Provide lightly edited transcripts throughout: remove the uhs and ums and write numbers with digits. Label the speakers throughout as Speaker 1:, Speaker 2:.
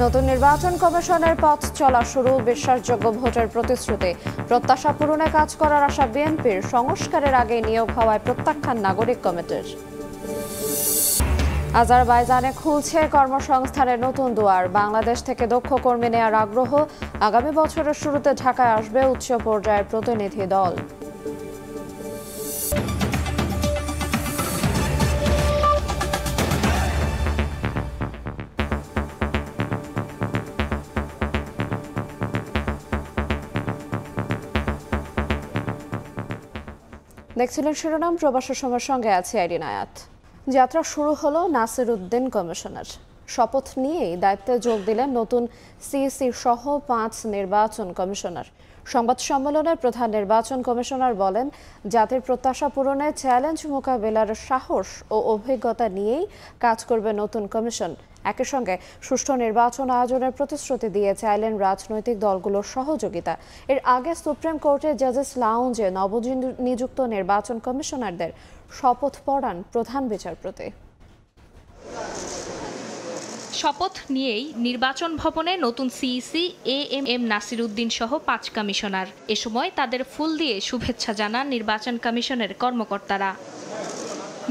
Speaker 1: নতুন নির্বাচন কমিশনের পথ চলা শুরু, বিশ্বাসযোগ্য ভোটের প্রতিশ্রুতি, প্রত্যাশা পূরণে কাজ করার আশা বিএনপির, সংস্কারের আগে নিয়োগ হওয়ায় প্রত্যাখ্যান নাগরিক কমিটির। আজারবাইজানে খুলছে কর্মসংস্থানের নতুন দুয়ার, বাংলাদেশ থেকে দক্ষ কর্মী নেওয়ার আগ্রহ, আগামী বছরের শুরুতে ঢাকায় আসবে উচ্চ পর্যায়ের প্রতিনিধি দল। দেখছিলেন শিরোনাম, প্রবাসের সময়ের সঙ্গে আছে আইরিন আয়াত। যাত্রা শুরু হলো নাসির উদ্দিন কমিশনের। শপথ নিয়েই দায়িত্বে যোগ দিলেন নতুন সিইসি সহ 5 নির্বাচন কমিশনার। সংবাদ সম্মেলনে প্রধান নির্বাচন কমিশনার বলেন, জাতির প্রত্যাশা পূরণে চ্যালেঞ্জ মোকাবেলার সাহস ও অভিজ্ঞতা নিয়েই কাজ করবে নতুন কমিশন। একই সঙ্গে সুষ্ঠু নির্বাচন আয়োজনের প্রতিশ্রুতি দিয়ে চাইলেন রাজনৈতিক দলগুলোর সহযোগিতা। এর আগে সুপ্রিম কোর্টের জাজেস লাউঞ্জে নবনিযুক্ত নির্বাচন কমিশনারদের শপথ পড়ান প্রধান বিচারপতি।
Speaker 2: শপথ নিয়েই নির্বাচন ভবনে নতুন সিইসি এএম নাসির উদ্দিন সহ 5 কমিশনার। এ সময় তাদের ফুল দিয়ে শুভেচ্ছা জানান নির্বাচন কমিশনের কর্মকর্তারা।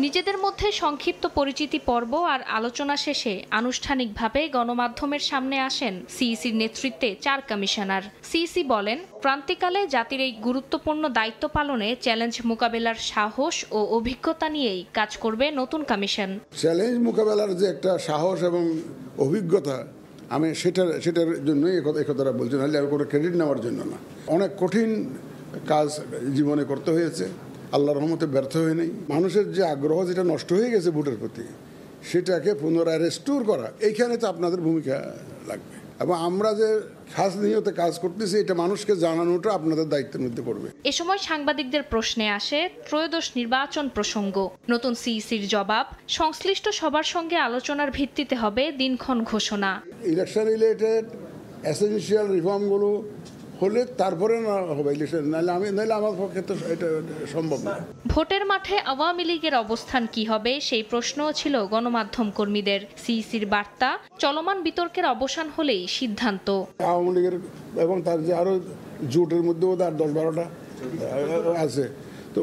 Speaker 2: নিজেদের মধ্যে সংক্ষিপ্ত পরিচিতি পর্ব আর আলোচনা শেষে আনুষ্ঠানিকভাবে গণমাধ্যমের সামনে আসেন সিইসির নেতৃত্বে 4 কমিশনার। সিইসি বলেন, ক্রান্তিকালে জাতির এই গুরুত্বপূর্ণ দায়িত্ব পালনে চ্যালেঞ্জ মোকাবেলার সাহস ও অভিজ্ঞতা নিয়েই কাজ করবে নতুন কমিশন।
Speaker 3: চ্যালেঞ্জ মোকাবেলার যে একটা সাহস এবং অভিজ্ঞতা, আমি সেটার জন্যই এই কথাটা বলছি, নাহলে আর কোনো ক্রেডিট নেওয়ার জন্য না। অনেক কঠিন কাজ জীবনে করতে হয়েছে, আল্লাহর রহমতে ব্যর্থ হয়ে নেই। মানুষের যে আগ্রহ যেটা নষ্ট হয়ে গেছে ভোটের প্রতি, সেটাকে পুনরায় রেস্টোর করা, এইখানে তো আপনাদের ভূমিকা লাগবে। এবং আমরা যে খাস নিয়তে কাজ করতেছি, এটা মানুষকে জানানোটা আপনাদের দায়িত্বের মধ্যে পড়বে।
Speaker 2: এ সময় সাংবাদিকদের প্রশ্নে আসে ত্রয়োদশ নির্বাচন প্রসঙ্গ। নতুন সিইসির জবাব, সংশ্লিষ্ট সবার সঙ্গে আলোচনার ভিত্তিতে হবে দিনক্ষণ ঘোষণা।
Speaker 3: ইলেকশন রিলেটেড এসেনশিয়াল রিফর্মগুলো হলে তারপরে না হবে ইলেকশন, নাহলে আমার পক্ষে তো এটা সম্ভব না।
Speaker 2: ভোটের মাঠে আওয়ামী লীগের অবস্থান কি হবে, সেই প্রশ্নও ছিল গণমাধ্যম কর্মীদের। সিইসির বার্তা, চলমান বিতর্কের অবসান হলেই সিদ্ধান্ত।
Speaker 3: আওয়ামী লীগের এবং তার যে আরো জোটের মধ্যে ওদের 10-12টা আছে, তো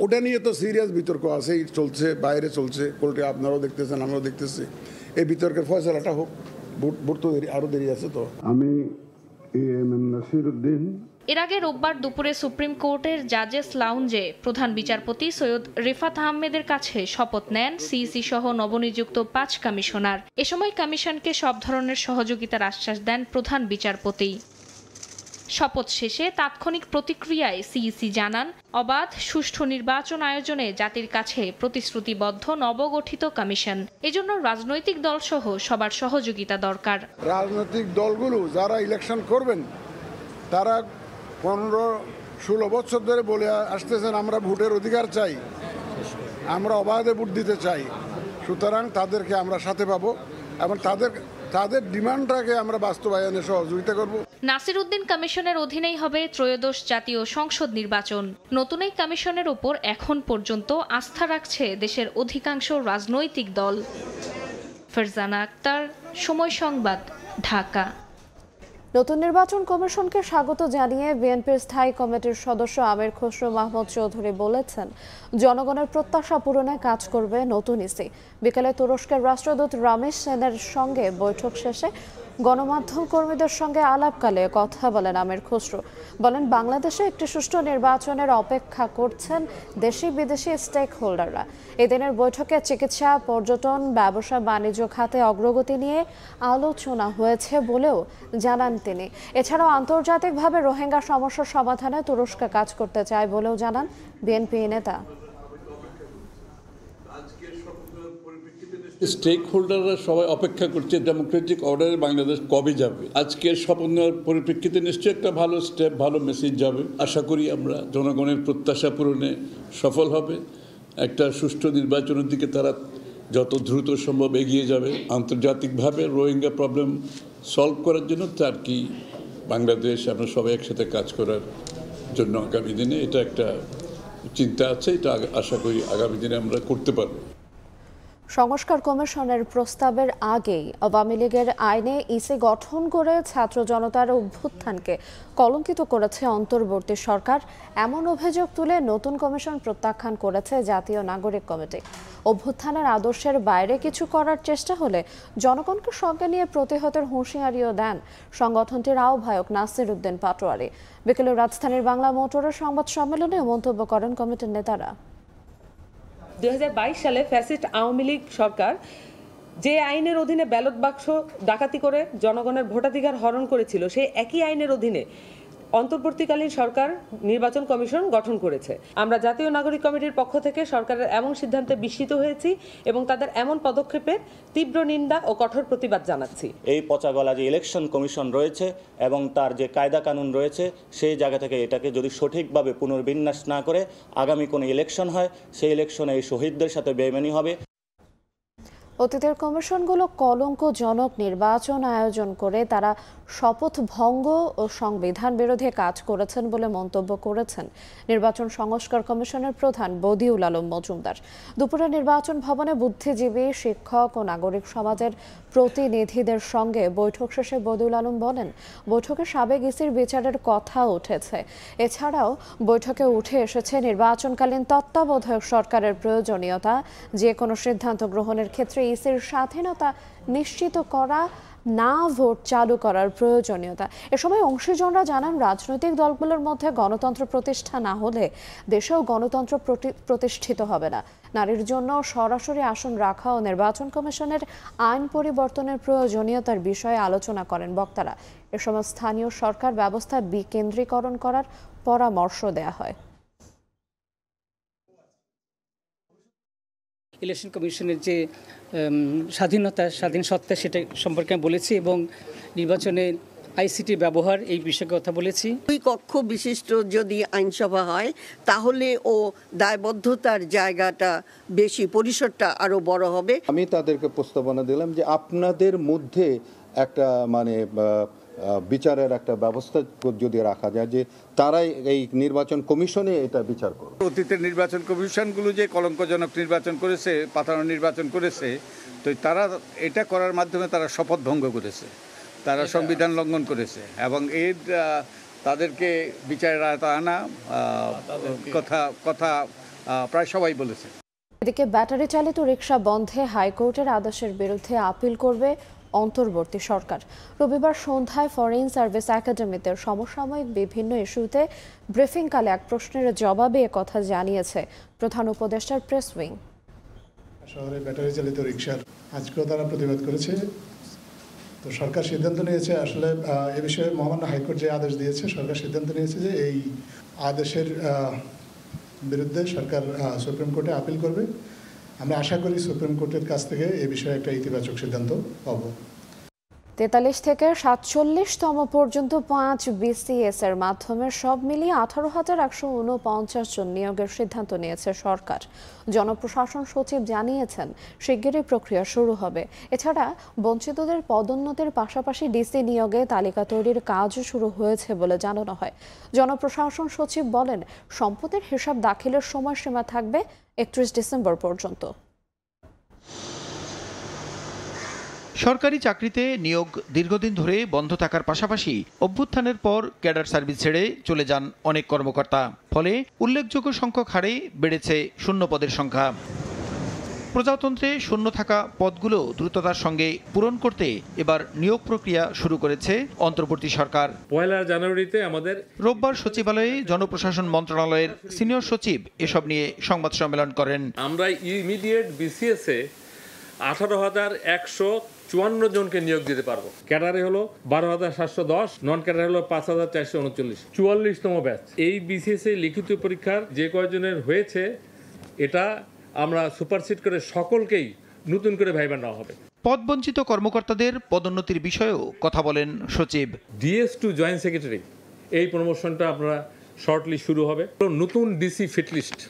Speaker 3: ওটা নিয়ে তো সিরিয়াস বিতর্ক আছে, চলছে, বাইরে চলছে, কোর্টে আপনারাও দেখতেছেন, আমরাও দেখতেছি। এই বিতর্কের ফয়সালাটা হোক, ভোট তো আরো দেরি আছে। তো আমি
Speaker 2: এর আগে রোববার দুপুরে সুপ্রিম কোর্টের জাজেস লাউঞ্জে প্রধান বিচারপতি সৈয়দ রিফাত আহমেদের কাছে শপথ নেন সিইসি সহ নবনিযুক্ত 5 কমিশনার। এ সময় কমিশনকে সব ধরনের সহযোগিতার আশ্বাস দেন প্রধান বিচারপতি। শপথ শেষে তাৎক্ষণিক প্রতিক্রিয়ায় সিইসি জানান, অবাধ সুষ্ঠু নির্বাচন আয়োজনে জাতির কাছে প্রতিশ্রুতিবদ্ধ নবগঠিত কমিশন। এজন্য রাজনৈতিক দলসহ সবার সহযোগিতা দরকার।
Speaker 3: রাজনৈতিক দলগুলো যারা ইলেকশন করবেন, তারা 15-16 বছর ধরে বলে আসতেছেন, আমরা ভোটের অধিকার চাই, আমরা অবাধে ভোট দিতে চাই। সুতরাং তাদেরকে আমরা সাথে পাবো এবং তাদের ডিমান্ডটাকে আমরা বাস্তবায়নে সহযোগিতা করব।
Speaker 2: নাসির উদ্দিন কমিশনের অধীনেই হবে ত্রয়োদশ জাতীয় সংসদ নির্বাচন। নতুন এই কমিশনের উপর এখন পর্যন্ত আস্থা রাখছে দেশের অধিকাংশ রাজনৈতিক দল। ফারজানা আক্তার, সময় সংবাদ, ঢাকা।
Speaker 1: নতুন নির্বাচন কমিশনকে স্বাগত জানিয়ে বিএনপির স্থায়ী কমিটির সদস্য আমির খসরু মাহমুদ চৌধুরী বলেছেন, জনগণের প্রত্যাশা পূরণে কাজ করবে নতুন ইসি। বিকেলে তুরস্কের রাষ্ট্রদূত রমেশ সেনের সঙ্গে বৈঠক শেষে গণমাধ্যম কর্মীদের সঙ্গে আলাপকালে কথা বলেন আমির খসরু। বলেন, বাংলাদেশে একটি সুষ্ঠু নির্বাচনের অপেক্ষা করছেন দেশি বিদেশি স্টেক হোল্ডাররা। এদিনের বৈঠকে চিকিৎসা, পর্যটন, ব্যবসা বাণিজ্য খাতে অগ্রগতি নিয়ে আলোচনা হয়েছে বলেও জানান তিনি। এছাড়াও আন্তর্জাতিকভাবে রোহিঙ্গা সমস্যার সমাধানে তুরস্ক কাজ করতে চায় বলেও জানান বিএনপি নেতা।
Speaker 4: স্টেক হোল্ডাররা সবাই অপেক্ষা করছে ডেমোক্রেটিক অর্ডারে বাংলাদেশ কবে যাবে। আজকের শপথ নেওয়ার পরিপ্রেক্ষিতে নিশ্চয়ই একটা ভালো স্টেপ, ভালো মেসেজ যাবে। আশা করি আমরা জনগণের প্রত্যাশা পূরণে সফল হবে। একটা সুষ্ঠু নির্বাচনের দিকে তারা যত দ্রুত সম্ভব এগিয়ে যাবে। আন্তর্জাতিকভাবে রোহিঙ্গা প্রবলেম সলভ করার জন্য তার কি বাংলাদেশ আমরা সবাই একসাথে কাজ করার জন্য আগামী দিনে এটা একটা চিন্তা আছে। এটা আশা করি আগামী দিনে আমরা করতে পারবো।
Speaker 1: সংস্কার কমিশনের প্রস্তাবের আগেই আওয়ামী লীগের আইনে ইসি গঠন করে ছাত্র জনতার অভ্যুত্থানকে কলঙ্কিত করেছে অন্তর্বর্তী সরকার, এমন অভিযোগ তুলে নতুন কমিশন প্রত্যাখ্যান করেছে জাতীয় নাগরিক কমিটি। অভ্যুত্থানের আদর্শের বাইরে কিছু করার চেষ্টা হলে জনগণকে সঙ্গে নিয়ে প্রতিহতের হুঁশিয়ারিও দেন সংগঠনটির আহ্বায়ক নাসির উদ্দিন পাটোয়ারি। বিকেলে রাজধানীর বাংলা মোটরের সংবাদ সম্মেলনে মন্তব্য করেন কমিটির নেতারা।
Speaker 5: 2022 সালে ফ্যাসিস্ট আওয়ামী লীগ সরকার যে আইনের অধীনে ব্যালট বাক্স ডাকাতি করে জনগণের ভোটাধিকার হরণ করেছিল, সেই একই আইনের অধীনে অন্তর্বর্তীকালীন সরকার নির্বাচন কমিশন গঠন করেছে। আমরা জাতীয় নাগরিক কমিটির পক্ষ থেকে সরকারের এমন সিদ্ধান্তে বিস্মিত হয়েছি এবং তাদের এমন পদক্ষেপের তীব্র নিন্দা ও কঠোর প্রতিবাদ জানাচ্ছি।
Speaker 6: এই পচাগলা যে ইলেকশন কমিশন রয়েছে এবং তার যে কায়দা কানুন রয়েছে, সেই জায়গা থেকে এটাকে যদি সঠিকভাবে পুনর্বিন্যাস না করে আগামী কোনো ইলেকশন হয়, সেই ইলেকশনে এই শহীদদের সাথে বেইমানি হবে।
Speaker 1: অতীতের কমিশনগুলো কলঙ্কজনক নির্বাচন আয়োজন করে তারা শপথ ভঙ্গ ও সংবিধান বিরোধী কাজ করেছেন বলে মন্তব্য করেছেন নির্বাচন সংস্কার কমিশনের প্রধান বদিউল আলম মজুমদার। দুপুরে নির্বাচন ভবনে বুদ্ধিজীবী, শিক্ষক ও নাগরিক সমাজের প্রতিনিধিদের সঙ্গে বৈঠক শেষে বদিউল আলম বলেন, বৈঠকে সাবেক ইসির বিচারের কথা উঠেছে। এছাড়াও বৈঠকে উঠে এসেছে নির্বাচনকালীন তত্ত্বাবধায়ক সরকারের প্রয়োজনীয়তা, যে কোনো সিদ্ধান্ত গ্রহণের ক্ষেত্রে ইসির স্বাধীনতা নিশ্চিত করা, না ভোট চালু করার প্রয়োজনীয়তা। এ সময় অংশীজনরা জানান, রাজনৈতিক দলগুলোর মধ্যে গণতন্ত্র প্রতিষ্ঠা না হলে দেশেও গণতন্ত্র প্রতিষ্ঠিত হবে না। নারীর জন্য সরাসরি আসন রাখা ও নির্বাচন কমিশনের আইন পরিবর্তনের প্রয়োজনীয়তার বিষয়ে আলোচনা করেন বক্তারা। এ সময় স্থানীয় সরকার ব্যবস্থা বিকেন্দ্রীকরণ করার পরামর্শ দেয়া হয়।
Speaker 7: ইলেকশন কমিশনের যে স্বাধীনতা, স্বাধীন সত্তা, সেটা সম্পর্কে আমি বলেছি এবং নির্বাচনে আইসিটি ব্যবহার এই বিষয়ে কথা বলেছি।
Speaker 8: দুই কক্ষ বিশিষ্ট যদি আইনসভা হয় তাহলে ও দায়বদ্ধতার জায়গাটা বেশি, পরিসরটা আরো বড় হবে।
Speaker 9: আমি তাদেরকে প্রস্তাবনা দিলাম যে আপনাদের মধ্যে একটা বিচারের একটা ব্যবস্থা যদি রাখা যায়, যে তারাই এই নির্বাচন কমিশনে এটা বিচার করবে।
Speaker 10: অতীতের নির্বাচন কমিশনগুলো যে কলঙ্কজনক নির্বাচন করেছে, পাতানো নির্বাচন করেছে, তো তারা এটা করার মাধ্যমে তারা শপথ ভঙ্গ করেছে, তারা সংবিধান লঙ্ঘন করেছে এবং এর তাদেরকে বিচারের আয়তা আনা কথা প্রায় সবাই বলেছে।
Speaker 1: এদিকে ব্যাটারি চালিত রিকশা বন্ধে হাইকোর্টের আদেশের বিরুদ্ধে আপিল করবে অন্তর্বর্তী সরকার। রবিবার সন্ধ্যায় ফরেন সার্ভিস একাডেমিতে সমসাময়িক বিভিন্ন ইস্যুতে ব্রিফিংকালে এক প্রশ্নের জবাবে একথা জানিয়েছে প্রধান উপদেষ্টার প্রেস উইং।
Speaker 11: শহরে ব্যাটারি চালিত রিকশার আজকেও তারা প্রতিবাদ করেছে। তো সরকার সিদ্ধান্ত নিয়েছে, আসলে এ বিষয়ে মহামান্য হাইকোর্ট যে আদেশ দিয়েছে, সরকার সিদ্ধান্ত নিয়েছে যে এই আদেশের বিরুদ্ধে সরকার সুপ্রিম কোর্টে আপিল করবে। আমরা আশা করি সুপ্রিম কোর্টের কাছ থেকে এ বিষয়ে একটা ইতিবাচক সিদ্ধান্ত পাব।
Speaker 1: 43 থেকে 47তম পর্যন্ত 5 বিসিএস এর মাধ্যমে সব মিলিয়ে 18,149 জন নিয়োগের সিদ্ধান্ত নিয়েছে সরকার। জনপ্রশাসন সচিব জানিয়েছেন, শিগগিরই প্রক্রিয়া শুরু হবে। এছাড়া বঞ্চিতদের পদোন্নতির পাশাপাশি ডিসি নিয়োগে তালিকা তৈরির কাজও শুরু হয়েছে বলে জানানো হয়। জনপ্রশাসন সচিব বলেন, সম্পদের হিসাব দাখিলের সময়সীমা থাকবে 31 ডিসেম্বর পর্যন্ত।
Speaker 12: সরকারি চাকরিতে নিয়োগ দীর্ঘদিন ধরে বন্ধ থাকার পাশাপাশি অভ্যুত্থানের পর ক্যাডার সার্ভিস ছেড়ে চলে যান অনেক কর্মকর্তা। ফলে উল্লেখযোগ্য সংখ্যক হারে বেড়েছে শূন্য পদের সংখ্যা। প্রজাতন্ত্রে শূন্য থাকা পদগুলো দ্রুততার সঙ্গে পূরণ করতে এবার নিয়োগ প্রক্রিয়া শুরু করেছে অন্তর্বর্তী সরকার।
Speaker 13: 1 জানুয়ারিতে আমাদের
Speaker 12: রোববার সচিবালয়ে জনপ্রশাসন মন্ত্রণালয়ের সিনিয়র সচিব এসব নিয়ে সংবাদ সম্মেলন করেন।
Speaker 13: আমরা ইমিডিয়েট বিসিএস এ 18,154 জনকে নিয়োগ দিতে পারবো। ক্যাডারে হলো 12,710, নন ক্যাডারে হলো 5,439, 44তম ব্যাচ। এই বিসিএস এ লিখিত পরীক্ষার যে কয়জনের হয়েছে, এটা আমরা সুপারসিড করে সকলকেই নতুন করে ভাইবা নেওয়া হবে।
Speaker 12: পদবঞ্চিত কর্মকর্তাদের পদোন্নতির বিষয়েও কথা বলেন সচিব।
Speaker 13: ডিএস টু জয়েন্ট সেক্রেটারি, এই প্রমোশনটা আপনারা শর্টলি শুরু হবে। নতুন ডিসি ফিটলিস্ট,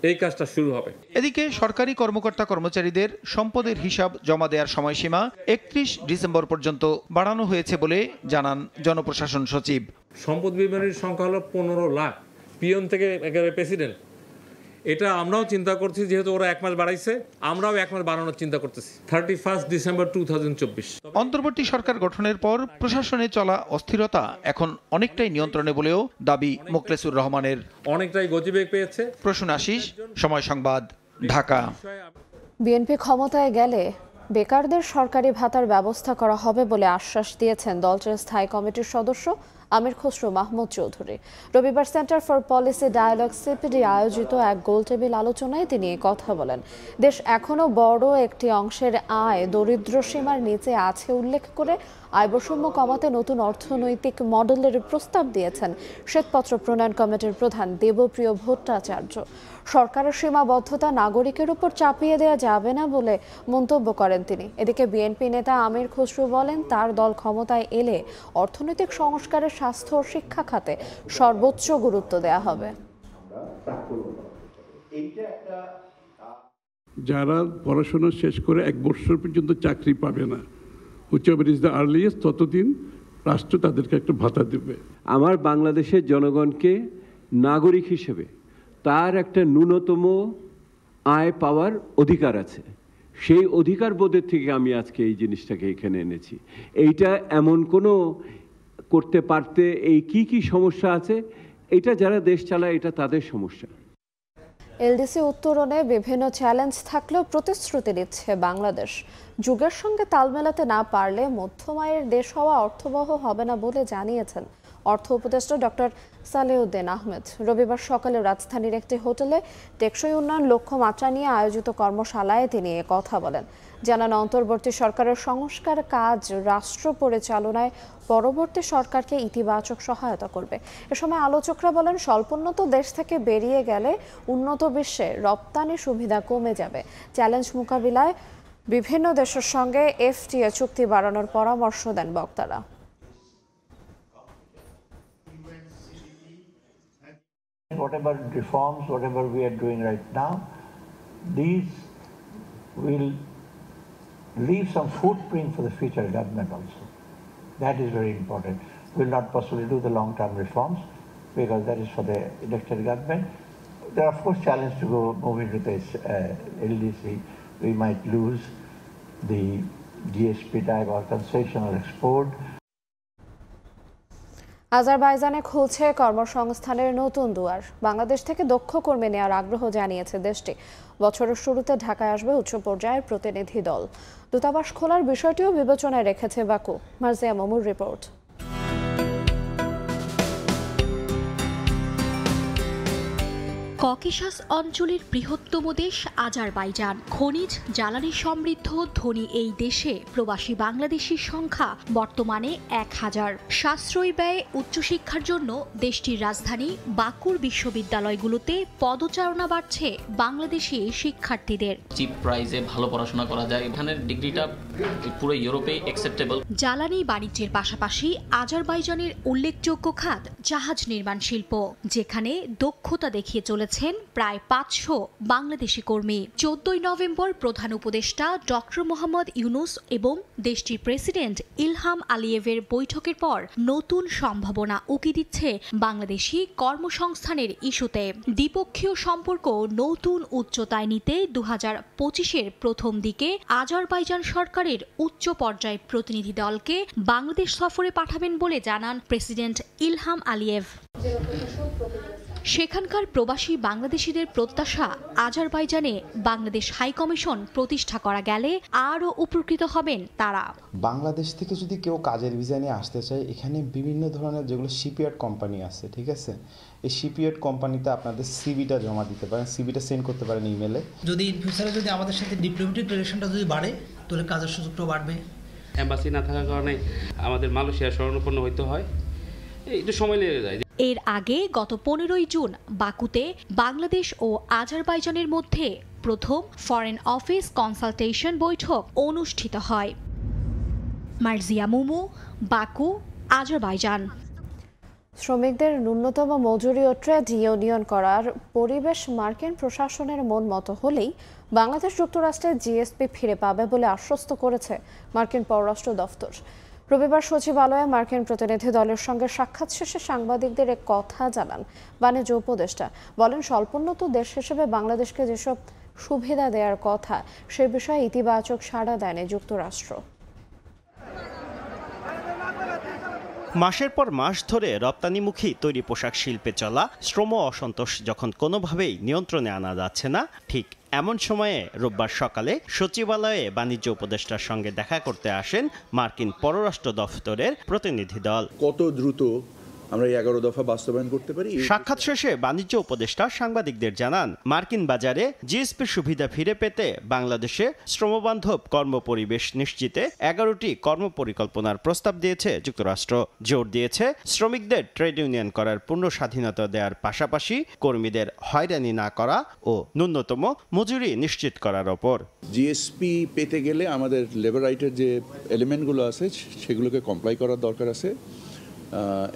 Speaker 13: এই কাজটা শুরু হবে।
Speaker 12: এদিকে সরকারি কর্মকর্তা কর্মচারীদের সম্পদের হিসাব জমা দেওয়ার সময়সীমা 31 ডিসেম্বর পর্যন্ত বাড়ানো হয়েছে বলে জানান জনপ্রশাসন সচিব।
Speaker 13: সম্পদ বিবরণীর সংখ্যা হলো 15 লাখ, পিয়ন থেকে একেবারে প্রেসিডেন্ট। এটা আমরাও চিন্তা করছি, যেহেতু ওরা 1 মাস বাড়াইছে, আমরাও 1 মাস বাড়ানোর চিন্তা করতেছি 31 ডিসেম্বর 2024।
Speaker 12: অন্তর্বর্তী সরকার গঠনের পর প্রশাসনে চলা অস্থিরতা এখন অনেকটাই নিয়ন্ত্রণে বলেও দাবি মোখলেসুর রহমানের।
Speaker 13: অনেকটাই গতিবেগ পেয়েছে।
Speaker 12: প্রসূন আশিস, সময় সংবাদ, ঢাকা।
Speaker 1: বিএনপি ক্ষমতায় গেলে বেকারদের সরকারি ভাতার ব্যবস্থা করা হবে বলে আশ্বাস দিয়েছেন দলটির স্থায়ী কমিটির সদস্য আমির খসরু মাহমুদ চৌধুরী। রবিবার center for policy dialogue CPD আয়োজিত এক গোলটেবিল আলোচনায় তিনি এই কথা বলেন। দেশ এখনও বড় একটি অংশের আয় দরিদ্র সীমার নিচে আছে উল্লেখ করে আয় বৈষম্য কমাতে নতুন অর্থনৈতিক মডেলের প্রস্তাব দিয়েছেন শ্বেতপত্র প্রণয়ন কমিটির প্রধান দেবপ্রিয় ভট্টাচার্য। সরকারের সীমাবদ্ধতা নাগরিকের উপর চাপিয়ে দেওয়া যাবে না বলে মন্তব্য করেন তিনি। এদিকে বিএনপি নেতা আমির খসরু বলেন, তার দল ক্ষমতায় এলে অর্থনৈতিক সংস্কারের স্বাস্থ্য ও শিক্ষা খাতে সর্বোচ্চ গুরুত্ব দেওয়া হবে।
Speaker 14: যারা পড়াশোনা শেষ করে 1 বছর পর্যন্ত চাকরি পাবে না, হুইচএভার ইজ দ্য আর্লিয়েস্ট, ততদিন রাষ্ট্র তাদেরকে একটা ভাতা দেবে।
Speaker 15: আমার বাংলাদেশের জনগণকে নাগরিক হিসেবে তার একটা ন্যূনতম আয় পাওয়ার অধিকার আছে। সেই অধিকার বোধের থেকে আমি আজকে এই জিনিসটাকে এখানে এনেছি। এইটা এমন কোনো করতে পারতে এই কি সমস্যা আছে, এটা যারা দেশ চালায় এটা তাদের সমস্যা।
Speaker 1: এলডিসি উত্তরণে বিভিন্ন চ্যালেঞ্জ থাকলেও প্রতিশ্রুতি দিচ্ছে বাংলাদেশ। যুগের সঙ্গে তাল মেলাতে না পারলে মধ্যম আয়ের দেশ হওয়া অর্থবহ হবে না বলে জানিয়েছেন অর্থ উপদেষ্টা ডক্টর সালেউদ্দিন আহমেদ। রবিবার সকালে রাজধানীর একটি হোটেলে টেকসই উন্নয়ন লক্ষ্যমাত্রা নিয়ে আয়োজিত কর্মশালায় তিনি এ কথা বলেন। জানান, অন্তর্বর্তী সরকারের সংস্কার কাজ রাষ্ট্র পরিচালনায় পরবর্তী সরকারকে ইতিবাচক সহায়তা করবে। এ সময় আলোচকরা বলেন, স্বল্পোন্নত দেশ থেকে বেরিয়ে গেলে উন্নত বিশ্বে রপ্তানি সুবিধা কমে যাবে। চ্যালেঞ্জ মোকাবিলায় বিভিন্ন দেশের সঙ্গে এফটিএ চুক্তি বাড়ানোর পরামর্শ দেন বক্তারা।
Speaker 16: Whatever reforms, whatever we are doing right now, these will leave some footprint for the future government also. That is very important. We will not possibly do the long-term reforms because that is for the elected government. There are of course challenges to go move into this LDC. We might lose the GSP type or concessional export.
Speaker 1: আজারবাইজানে খুলছে কর্মসংস্থানের নতুন দুয়ার। বাংলাদেশ থেকে দক্ষ কর্মী নেওয়ার আগ্রহ জানিয়েছে দেশটি। বছরের শুরুতে ঢাকায় আসবে উচ্চ পর্যায়ের প্রতিনিধি দল। দূতাবাস খোলার বিষয়টিও বিবেচনায় রেখেছে বাকু। মার্জিয়া মামুর রিপোর্ট।
Speaker 17: ককেশাস অঞ্চলের বৃহত্তম দেশ আজারবাইজান। খনিজ জ্বালানি সমৃদ্ধ ধনী এই দেশে প্রবাসী বাংলাদেশির সংখ্যা বর্তমানে 1000। সাশ্রয়ী ব্যয়ে উচ্চশিক্ষার জন্য দেশটির রাজধানী বাকুর বিশ্ববিদ্যালয়গুলোতে পদচারণা বাড়ছে বাংলাদেশি শিক্ষার্থীদের।
Speaker 18: চিপ প্রাইসে ভালো পড়াশোনা করা যায়, এখানের ডিগ্রিটা পুরো ইউরোপে অ্যাকসেপ্টেবল।
Speaker 17: জ্বালানি বাণিজ্যের পাশাপাশি আজারবাইজানের উল্লেখযোগ্য খাত জাহাজ নির্মাণ শিল্প, যেখানে দক্ষতা দেখিয়ে চলেছেন প্রায় 500 বাংলাদেশি কর্মী। 14 নভেম্বর প্রধান উপদেষ্টা ডক্টর মোহাম্মদ ইউনুস এবং দেশটির প্রেসিডেন্ট ইলহাম আলিয়েভের বৈঠকের পর নতুন সম্ভাবনা উকি দিচ্ছে বাংলাদেশি কর্মসংস্থানের ইস্যুতে। দ্বিপক্ষীয় সম্পর্ক নতুন উচ্চতায় নিতে 2025-এর প্রথম দিকে আজারবাইজান সরকারের উচ্চ পর্যায় প্রতিনিধি দলকে বাংলাদেশ সফরে পাঠাবেন বলে জানান প্রেসিডেন্ট ইলহাম আলিয়েভ। সেখানকার প্রবাসী বাংলাদেশিদের প্রত্যাশা, আজারবাইজানে বাংলাদেশ হাইকমিশন প্রতিষ্ঠা করা গেলে আরও উপকৃত হবেন তারা।
Speaker 19: বাংলাদেশ থেকে যদি কেউ কাজের ভিসা নিয়ে আসতে চায়, এখানে বিভিন্ন ধরনের যেগুলো শিপইয়ার্ড কোম্পানি আছে, ঠিক আছে, এই শিপইয়ার্ড কোম্পানিতে আপনাদের সিভিটা জমা দিতে পারেন, সিভিটা সেন্ড করতে পারেন ইমেলে।
Speaker 20: যদি ইন ফিউচারে যদি আমাদের সাথে ডিপ্লোম্যাটিক রিলেশনটা যদি বাড়ে, তাহলে কাজের সুযোগটাও বাড়বে।
Speaker 21: এম্বাসি না থাকার কারণে আমাদের মালয়েশিয়া শরণাপন্ন হইতে হয়, একটু সময় লেগে যায়।
Speaker 17: এর আগে গত 15 জুন বাকুতে বাংলাদেশ ও আজারবাইজানের মধ্যে প্রথম ফরেন অফিস কনসালটেশন বৈঠক অনুষ্ঠিত হয়। Marjia Mumu, Baku, Azerbaijan.
Speaker 1: শ্রমিকদের ন্যূনতম মজুরি ও ট্রেড ইউনিয়ন করার পরিবেশ মার্কিন প্রশাসনের মন মতো হলেই বাংলাদেশ যুক্তরাষ্ট্রের জিএসপি ফিরে পাবে বলে আশ্বস্ত করেছে মার্কিন পররাষ্ট্র দফতর। রবিবার সচিবালয়ে মার্কিন প্রতিনিধি দলের সঙ্গে সাক্ষাৎ শেষে সাংবাদিকদের এক কথা জানান বাণিজ্য উপদেষ্টা। বলেন, স্বল্পোন্নত দেশ হিসেবে বাংলাদেশকে যেসব সুবিধা দেওয়ার কথা সে বিষয়ে ইতিবাচক সাড়া দেয়নি যুক্তরাষ্ট্র।
Speaker 3: মাসের পর মাস ধরে রপ্তানিমুখী তৈরি পোশাক শিল্পে চলা শ্রম অসন্তোষ যখন কোনোভাবেই নিয়ন্ত্রণে আনা যাচ্ছে না, ঠিক এমন সময়ে রোববার সকালে সচিবালয়ে বাণিজ্য উপদেষ্টার সঙ্গে দেখা করতে আসেন মার্কিন পররাষ্ট্র দফতরের প্রতিনিধি দল।
Speaker 22: কত দ্রুত আমরা 11 দফা বাস্তবায়ন করতে পারি।
Speaker 3: সাক্ষাৎ শেষে বাণিজ্য উপদেষ্টা সাংবাদিকদের জানান, মার্কিন বাজারে জিএসপি সুবিধা ফিরে পেতে বাংলাদেশে শ্রমবান্ধব কর্মপরিবেশ নিশ্চিতে 11টি কর্মপরিকল্পনার প্রস্তাব দিয়েছে যুক্তরাষ্ট্র। জোর দিয়েছে শ্রমিকদের ট্রেড ইউনিয়ন করার পূর্ণ স্বাধীনতা দেওয়ার পাশাপাশি কর্মীদের হয়রানি না করা ও ন্যূনতম মজুরি নিশ্চিত করার ওপর।
Speaker 22: জিএসপি পেতে গেলে আমাদের লেবার রাইটের যে এলিমেন্টগুলো আছে সেগুলোকে কমপ্লাই করার দরকার আছে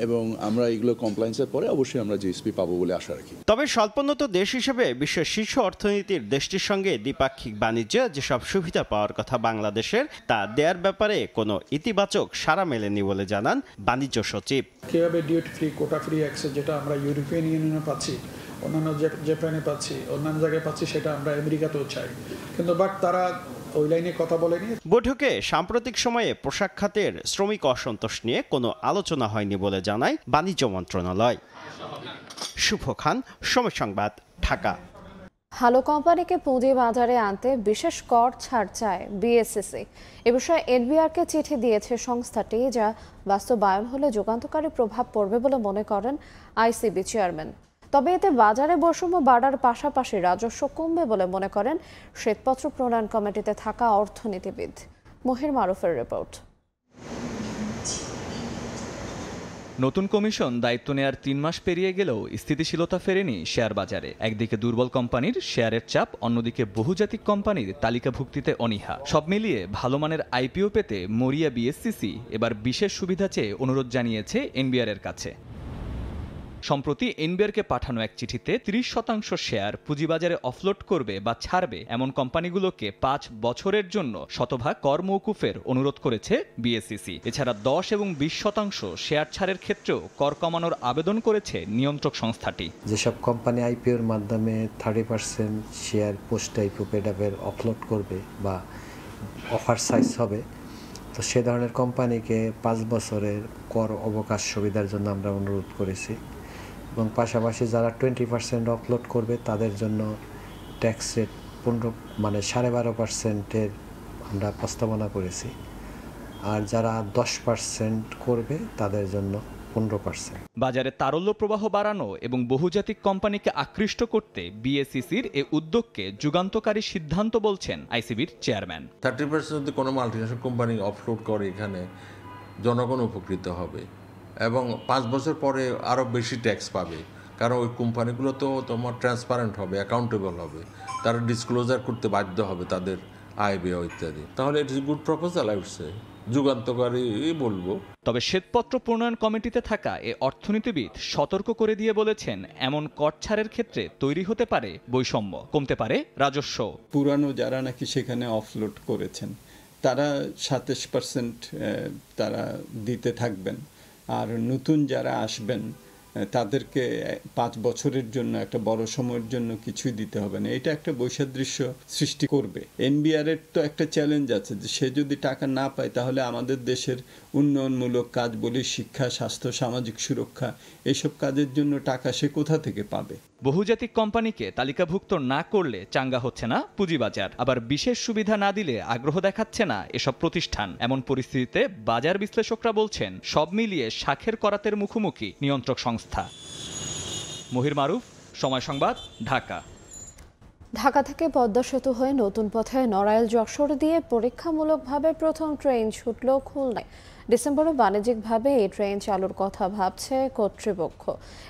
Speaker 22: এবং আমরা এগুলো কমপ্লায়েন্সের পরে অবশ্যই আমরা জিএসপি পাবো বলে আশা রাখি।
Speaker 3: তবে স্বল্পোন্নত দেশ হিসেবে বিশ্বের শীর্ষ অর্থনীতির দেশটির সঙ্গে দ্বিপাক্ষিক বাণিজ্যে যেসব সুবিধা পাওয়ার কথা বাংলাদেশের, তা দেওয়ার ব্যাপারে কোনো ইতিবাচক সাড়া মেলেনি বলে জানান বাণিজ্য সচিব।
Speaker 23: কিভাবে duty free, quota free access যেটা আমরা ইউরোপিয়ান ইউনিয়নে পাচ্ছি, অন্যান্য জাপানে পাচ্ছি, অন্যান্য জায়গায় পাচ্ছি, সেটা আমরা আমেরিকাতেও চাই, কিন্তু তারা ওই লাইনে কথা বলেনি।
Speaker 3: বৈঠকে সাম্প্রতিক সময়ে পোশাক খাতের শ্রমিক অসন্তোষ নিয়ে কোনো আলোচনা হয়নি বলে জানায় বাণিজ্য মন্ত্রণালয়। শুভ খান, সময় সংবাদ, ঢাকা।
Speaker 1: ভালো কোম্পানিকে পুঁজি বাজারে আনতে বিশেষ কর ছাড় চায় বিএসইসি। এ বিষয়ে এনবিআরকে চিঠি দিয়েছে সংস্থাটি, যা বাস্তবায়ন হলে যুগান্তকারী প্রভাব পড়বে বলে মনে করেন আইসিবি চেয়ারম্যান। তবে এতে বাজারে বৈষম্য বাড়ার পাশাপাশি রাজস্ব কমবে বলে মনে করেন শ্বেতপত্র প্রণয়ন কমিটিতে থাকা অর্থনীতিবিদ। মহির মারুফের রিপোর্ট।
Speaker 24: নতুন কমিশন দায়িত্ব নেয়ার 3 মাস পেরিয়ে গেলেও স্থিতিশীলতা ফেরেনি শেয়ার বাজারে। একদিকে দুর্বল কোম্পানির শেয়ারের চাপ, অন্যদিকে বহুজাতিক কোম্পানির তালিকাভুক্তিতে অনীহা। সব মিলিয়ে ভালো মানের আইপিও পেতে মরিয়া বিএসসিসি এবার বিশেষ সুবিধা চেয়ে অনুরোধ জানিয়েছে এনবিআর এর কাছে। সম্প্রতি এনবিআরকে পাঠানো এক চিঠিতে 30% শেয়ার পুঁজিবাজারে অফলোড করবে বা ছাড়বে এমন কোম্পানিগুলোকে 5 বছরের জন্য শতভাগ কর মওকুফের অনুরোধ করেছে বিএসইসি। এছাড়া 10 এবং 20% শেয়ার ছাড়ের ক্ষেত্রেও কর কমানোর আবেদন করেছে নিয়ন্ত্রক সংস্থাটি।
Speaker 25: যেসব কোম্পানি আইপিওর মাধ্যমে 30% শেয়ার পোস্ট আইপিও পেডাপের অফলোড করবে বা অফার সাইজ হবে, তো সে ধরনের কোম্পানিকে 5 বছরের কর অবকাশ সুবিধার জন্য আমরা অনুরোধ করেছি এবং পাশাপাশি যারা 20% অফলোড করবে তাদের জন্য ট্যাক্স রেট 12.5%-এর আমরা প্রস্তাবনা করেছি, আর যারা 10% করবে তাদের জন্য 15%।
Speaker 24: বাজারে তারল্য প্রবাহ বাড়ানো এবং বহুজাতিক কোম্পানিকে আকৃষ্ট করতে বিএসইসির এই উদ্যোগকে যুগান্তকারী সিদ্ধান্ত বলছেন আইসিবির চেয়ারম্যান।
Speaker 26: 30% যদি কোনো মাল্টিন্যাশনাল কোম্পানি অফলোড করে এখানে জনগণ উপকৃত হবে এবং 5 বছর পরে আরও বেশি ট্যাক্স পাবে, কারণ ওই কোম্পানিগুলো তো তোমার ট্রান্সপারেন্ট হবে, অ্যাকাউন্টেবল হবে, তারা ডিসক্লোজার করতে বাধ্য হবে তাদের আয় ব্যয় ইত্যাদি। তাহলে it is good proposal, I would say যুগান্তকারী বলবো।
Speaker 24: তবে শ্বেতপত্র প্রণয়ন কমিটিতে থাকা এ অর্থনীতিবিদ সতর্ক করে দিয়ে বলেছেন, এমন কর ছাড়ের ক্ষেত্রে তৈরি হতে পারে বৈষম্য, কমতে পারে রাজস্ব।
Speaker 27: পুরানো যারা নাকি সেখানে অফলোড করেছেন তারা 27% তারা দিতে থাকবেন, আর নতুন যারা আসবেন তাদেরকে 5 বছরের জন্য একটা বড় সময়ের জন্য কিছুই দিতে হবে না। এটা একটা বৈসাদৃশ্য সৃষ্টি করবে। এনবিআর এর তো একটা চ্যালেঞ্জ আছে যে সে যদি টাকা না পায় তাহলে আমাদের দেশের উন্নয়নমূলক কাজ বলি, শিক্ষা, স্বাস্থ্য, সামাজিক সুরক্ষা, এইসব কাজের জন্য টাকা সে কোথা থেকে পাবে?
Speaker 24: বহুজাতিক কোম্পানিকে তালিকাভুক্ত না করলে চাঙ্গা হচ্ছে না পুঁজিবাজার, আবার বিশেষ সুবিধা না দিলে আগ্রহ দেখাচ্ছে না এসব প্রতিষ্ঠান। এমন পরিস্থিতিতে বাজার বিশ্লেষকরা বলছেন, সব মিলিয়ে শাখের করাতের মুখোমুখি নিয়ন্ত্রক সংস্থা। মহির মারুফ, সময় সংবাদ, ঢাকা।
Speaker 1: ঢাকা থেকে পদ্মা সেতু হয়ে নতুন পথে নড়াইল যশোর দিয়ে পরীক্ষামূলকভাবে প্রথম ট্রেন ছুটল খুলনায়। ডিসেম্বরে বাণিজ্যিকভাবে এই ট্রেন চালুর কথা ভাবছে কর্তৃপক্ষ।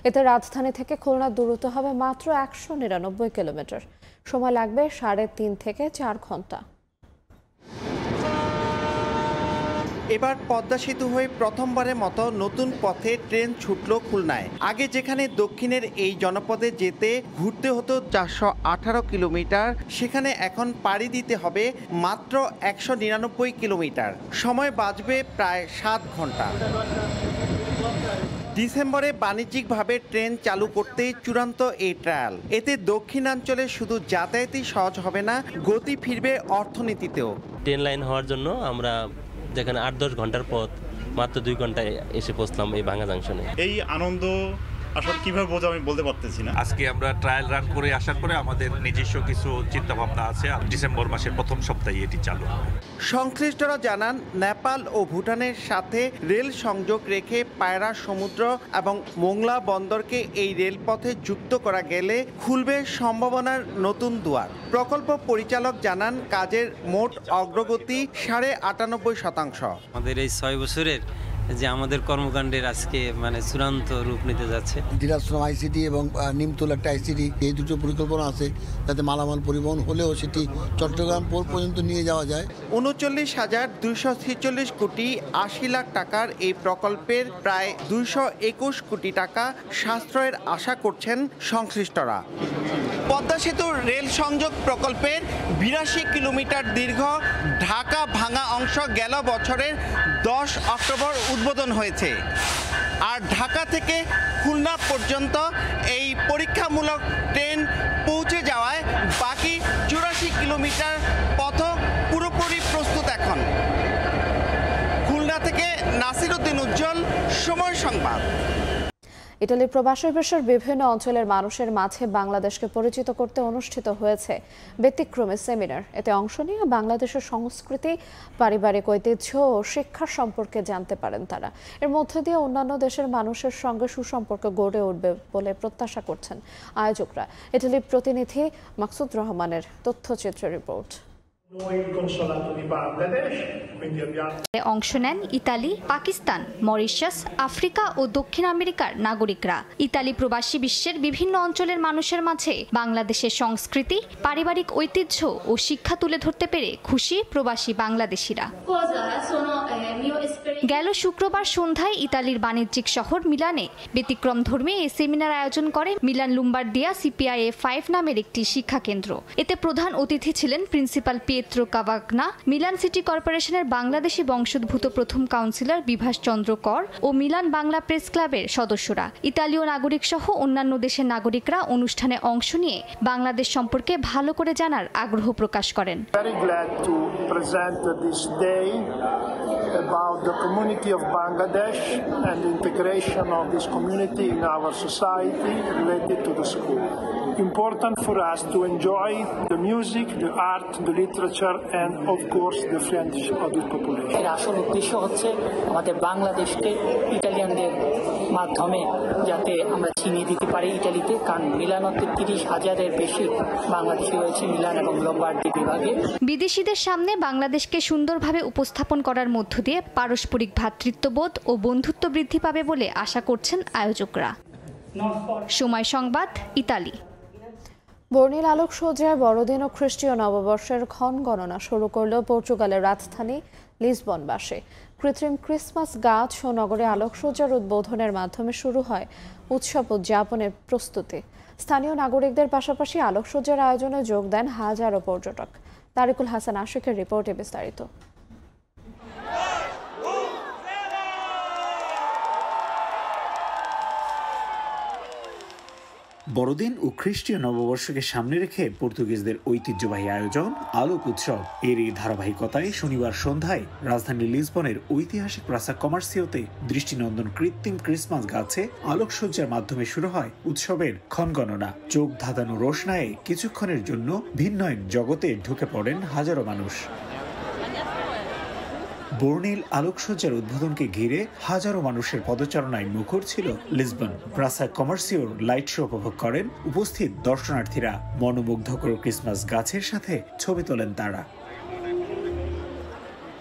Speaker 1: এতে রাজধানী থেকে খুলনার দূরত্ব হবে মাত্র 199 কিলোমিটার। সময় লাগবে 3.5 থেকে 4 ঘন্টা।
Speaker 2: এবার পদ্মা সেতু হয়ে প্রথমবারের মতো নতুন পথে ট্রেন ছুটল খুলনায়। আগে যেখানে দক্ষিণের এই জনপদে যেতে ঘুরতে হতো 418 কিলোমিটার, সেখানে এখন পাড়ি দিতে হবে মাত্র 199 কিলোমিটার। সময় বাঁচবে প্রায় 7 ঘন্টা। ডিসেম্বরে বাণিজ্যিকভাবে ট্রেন চালু করতে চূড়ান্ত এই ট্রায়াল। এতে দক্ষিণাঞ্চলে শুধু যাতায়াতই সহজ হবে না, গতি ফিরবে অর্থনীতিতেও।
Speaker 4: ট্রেন লাইন হওয়ার জন্য আমরা যেখানে 8-10 ঘন্টার পথ মাত্র 2 ঘন্টায় এসে পৌঁছলাম এই ভাঙ্গা জাংশনে।
Speaker 5: এই আনন্দ আসলে কিভাবে বলবো আমি বলতে পারতেছি না।
Speaker 6: আজকে আমরা ট্রায়াল রান করে আসার পরে আমাদের নিজস্ব কিছু চিন্তা ভাবনা আছে। ডিসেম্বর মাসের প্রথম সপ্তাহে এটি চালু হবে।
Speaker 2: সংশ্লিষ্টরা জানান, নেপাল ও ভুটানের সাথে রেল সংযোগ রেখে পায়রা সমুদ্র এবং মোংলা বন্দরকে এই রেলপথে যুক্ত করা গেলে খুলবে সম্ভাবনার নতুন দুয়ার। প্রকল্প পরিচালক জানান, কাজের মোট অগ্রগতি 98.5%।
Speaker 7: আমাদের এই 6 বছরের যে আমাদের কর্মকাণ্ডের আজকে চূড়ান্ত রূপ নিতে যাচ্ছে।
Speaker 8: দিনাজপুর আইসিটি এবং নিমতলা একটা আইসিটি, এই দুটো পরিকল্পনা আছে যাতে মালামাল পরিবহন হলেও সেটি চট্টগ্রাম পর্যন্ত নিয়ে যাওয়া যায়।
Speaker 2: 39,246 কোটি 80 লাখ টাকার এই প্রকল্পের প্রায় 221 কোটি টাকা সাশ্রয়ের আশা করছেন সংশ্লিষ্টরা। পদ্মা সেতুর রেল সংযোগ প্রকল্পের 82 কিলোমিটার দীর্ঘ ঢাকা ভাঙা অংশ গেল বছরের 10 অক্টোবর উদ্বোধন হয়েছে। আর ঢাকা থেকে খুলনা পর্যন্ত এই পরীক্ষামূলক ট্রেন পৌঁছে যাওয়ায় বাকি 84 কিলোমিটার পথ পুরোপুরি প্রস্তুত। এখন খুলনা থেকে নাসির উদ্দিন উজ্জ্বল, সময় সংবাদ।
Speaker 1: ইতালির প্রবাসী দেশের বিভিন্ন অঞ্চলের মানুষের মাঝে বাংলাদেশকে পরিচিত করতে অনুষ্ঠিত হয়েছে ব্যতিক্রমী সেমিনার। এতে অংশ নিয়ে বাংলাদেশের সংস্কৃতি, পারিবারিক ঐতিহ্য ও শিক্ষার সম্পর্কে জানতে পারেন তারা। এর মধ্য দিয়ে অন্যান্য দেশের মানুষের সঙ্গে সুসম্পর্ক গড়ে উঠবে বলে প্রত্যাশা করছেন আয়োজকরা। ইতালির প্রতিনিধি মাকসুদ রহমানের তথ্যচিত্র রিপোর্ট।
Speaker 17: অংশ নেন ইতালি, পাকিস্তান, মরিশাস, আফ্রিকা ও দক্ষিণ আমেরিকার নাগরিকরা। ইতালি প্রবাসী বিশ্বের বিভিন্ন অঞ্চলের মানুষের মাঝে বাংলাদেশের সংস্কৃতি, পারিবারিক ঐতিহ্য ও শিক্ষা তুলে ধরতে পেরে খুশি প্রবাসী বাংলাদেশিরা। গেল শুক্রবার সন্ধ্যায় ইতালির বাণিজ্যিক শহর মিলানে ব্যতিক্রমধর্মী এই সেমিনার আয়োজন করে মিলান লুম্বার্দিয়া CPIA 5 নামের একটি শিক্ষা কেন্দ্র। এতে প্রধান অতিথি ছিলেন প্রিন্সিপাল পিয়েত্রো কাভাগনা, মিলান সিটি কর্পোরেশনের বাংলাদেশি বংশোদ্ভূত প্রথম কাউন্সিলর বিভাস চন্দ্র কর ও মিলান বাংলা প্রেস ক্লাবের সদস্যরা। ইতালীয় নাগরিক সহ অন্যান্য দেশের নাগরিকরা অনুষ্ঠানে অংশ নিয়ে বাংলাদেশ সম্পর্কে ভালো করে জানার আগ্রহ প্রকাশ করেন।
Speaker 9: About the community of Bangladesh and the integration of this community in our society related to the school. Important for us to enjoy the music, the art, the literature and of course the friendship of the population.
Speaker 28: এর আসল উদ্দেশ্য হচ্ছে আমাদের বাংলাদেশকে ইতালিয়ানদের মাধ্যমে যাতে আমরা চিনিয়ে দিতে পারি ইতালিতে, কারণ মিলানোতে 30,000-এর বেশি বাংলাদেশি রয়েছে মিলান এবং লম্বার্দি বিভাগে।
Speaker 17: বিদেশিদের সামনে বাংলাদেশকে সুন্দরভাবে উপস্থাপন করার মধ্য দিয়ে পারস্পরিক ভ্রাতৃত্ববোধ ও বন্ধুত্ব বৃদ্ধি পাবে বলে আশা করছেন আয়োজকরা। সময় সংবাদ, ইতালি।
Speaker 1: বর্ণিল আলোকসজ্জায় বড়দিন ও খ্রিস্টীয় নববর্ষের ক্ষণ গণনা শুরু করল পর্তুগালের রাজধানী লিসবনবাসী। কৃত্রিম ক্রিসমাস গাছ ও নগরে আলোকসজ্জার উদ্বোধনের মাধ্যমে শুরু হয় উৎসব উদযাপনের প্রস্তুতি। স্থানীয় নাগরিকদের পাশাপাশি আলোকসজ্জার আয়োজনে যোগ দেন হাজারো পর্যটক। তারিকুল হাসান আশিকের রিপোর্টে বিস্তারিত।
Speaker 29: বড়দিন ও খ্রিস্টীয় নববর্ষকে সামনে রেখে পর্তুগিজদের ঐতিহ্যবাহী আয়োজন আলোক উৎসব এরই ধারাবাহিকতায় শনিবার সন্ধ্যায় রাজধানী লিসবনের ঐতিহাসিক প্রাসা কমার্সিওতে দৃষ্টিনন্দন কৃত্রিম ক্রিসমাস গাছে আলোকসজ্জার মাধ্যমে শুরু হয় উৎসবের ক্ষণগণনা। চোখ ধাঁধানো রোশনায়ে কিছুক্ষণের জন্য ভিন্ন এক জগতে ঢুকে পড়েন হাজারো মানুষ। বর্ণিল আলোকসজ্জার উদ্বোধনকে ঘিরে হাজারো মানুষের পদচারণায় মুখর ছিল লিসবন। প্রাসা কমার্সিওর লাইট শো উপভোগ করেন উপস্থিত দর্শনার্থীরা। মনোমুগ্ধকর ক্রিসমাস গাছের সাথে ছবি তোলেন তারা।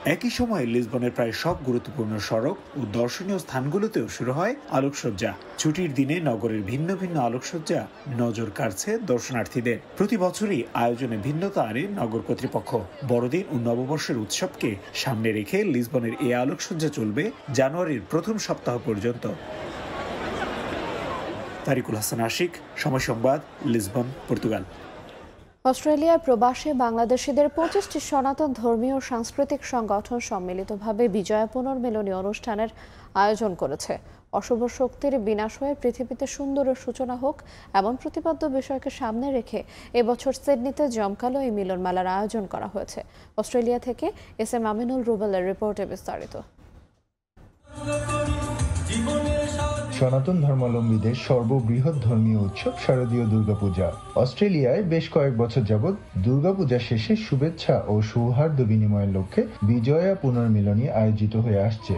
Speaker 29: একই সময়ে লিসবনের প্রায় সব গুরুত্বপূর্ণ সড়ক ও দর্শনীয় স্থানগুলোতেও শুরু হয় আলোকসজ্জা। ছুটির দিনে নগরের ভিন্ন ভিন্ন আলোকসজ্জা নজর কাড়ছে দর্শনার্থীদের। প্রতি বছরই আয়োজনে ভিন্নতা আনে নগর কর্তৃপক্ষ। বড়দিন ও নববর্ষের উৎসবকে সামনে রেখে লিসবনের এই আলোকসজ্জা চলবে জানুয়ারির প্রথম সপ্তাহ পর্যন্ত। তারিকুল হাসান আশিক, সময় সংবাদ, লিসবন, পর্তুগাল।
Speaker 1: অস্ট্রেলিয়ার প্রবাসী বাংলাদেশিদের 25টি সনাতন ধর্মীয় ও সাংস্কৃতিক সংগঠন সম্মিলিতভাবে বিজয়া পুনর্মিলনী অনুষ্ঠানের আয়োজন করেছে। অশুভ শক্তির বিনাশ হয়ে পৃথিবীতে সুন্দরের সূচনা হোক এমন প্রতিপাদ্য বিষয়কে সামনে রেখে এবছর সিডনিতে জমকালো এই মিলন মেলার আয়োজন করা হয়েছে। অস্ট্রেলিয়া থেকে SM আমিনুল রুবেলের রিপোর্টে বিস্তারিত।
Speaker 10: সনাতন ধর্মাবলম্বীদের সর্ববৃহৎ ধর্মীয় উৎসব শারদীয় দুর্গাপূজা। অস্ট্রেলিয়ায় বেশ কয়েক বছর যাবৎ দুর্গাপূজা শেষে শুভেচ্ছা ও সৌহার্দ্য বিনিময়ের লক্ষ্যে বিজয়া পুনর্মিলনী আয়োজিত হয়ে আসছে।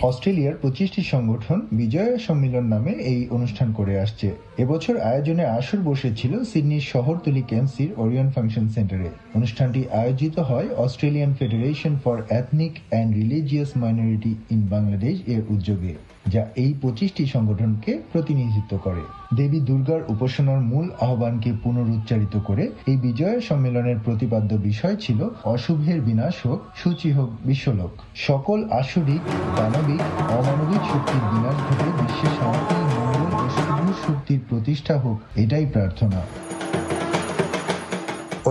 Speaker 10: অস্ট্রেলিয়ার 25টি সংগঠন বিজয়া সম্মিলন নামে এই অনুষ্ঠান করে আসছে। এবছর আয়োজনে আসর বসেছিল সিডনির শহরতলি কেমসির ওরিয়ন ফাংশন সেন্টারে। অনুষ্ঠানটি আয়োজিত হয় Australian federation for ethnic and religious minority in Bangladesh এর উদ্যোগে, যা এই 25টি সংগঠনকে প্রতিনিধিত্ব করে। দেবী দুর্গার উপাসনার মূল আহ্বানকে পুনরুচ্চারিত করে এই বিজয়া সম্মেলনের প্রতিপাদ্য বিষয় ছিল অশুভের বিনাশ হোক, সূচি হোক বিশ্বলোক। সকল আসরিক, দানবিক, অমানবিক শক্তির বিনাশ ঘটে বিশ্বের শান্তি, মঙ্গল ও শুভ শক্তির প্রতিষ্ঠা হোক, এটাই প্রার্থনা।